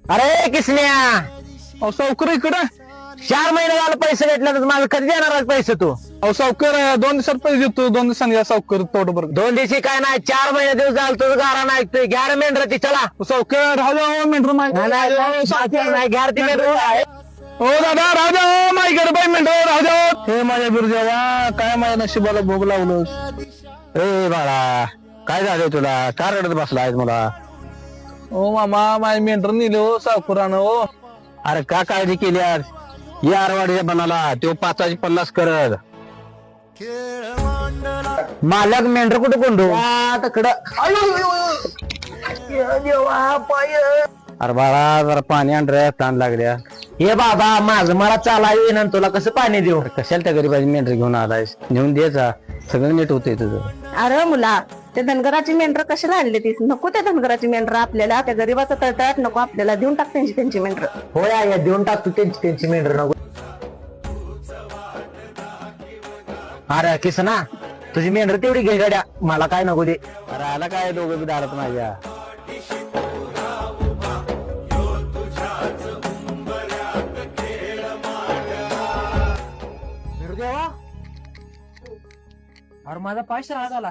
अरे किसन्या, अहो सावकार इकडे 4 महिने झाले पैसे भेटले तर माझं कधी देणार आहे पैसे तू? अहो सावकार 2 दिवसात पैसे देतो 2 दिवसांनी या सावकार तोट बरं 2 दिवशी काय नाही, 4 महिने दिवस झालं तुझं गारा ऐकतोय. घ्या रे मेंढर ती, चला. सावकार राहू द्या मेंढर नाही, घ्या रे ती मेंढर. हो दादा राहू द्या माय घर बाई मेंढर राहू द्या. हे माझ्या गुरुदेवा काय माझ्या नशिबाला भोग लावलोस. ए बाळा, काय झालंय तुला? का रडत बसलाय मला? ओ मामा माय मेंढर नेले हो सावकारानं हो. अरे का काळजी केली आज? या आरवाडीच्या बनाला तो 550 करत मालक मेंढर कुठे कोंडू तिकडं. अरे बाळा जरा पाणी आण रे, ताण लागल्या. हे बाबा माझं मला चाला येईन आणि तुला कसं पाणी देऊ? कशाला त्या गरीबाची मेंढर घेऊन आलायस? नेऊन द्यायचा, सगळं नीट होतंय तुझं. अरे मुला, त्या धनगराची मेंढर कशाला आणली ती? नको त्या धनगराची मेंढर आपल्याला, त्या गरीबाचा तळतळाट नको आपल्याला. देऊन टाक त्यांची मेंढर. होय या देऊन टाकतो त्यांची मेंढर नको. अरे किसना, तुझी मेंढर तेवढी घे गाड्या, मला काय नको दे. अरे आला काय दोघं बी दारात माझ्या. अरे माझा 500 राहत आला.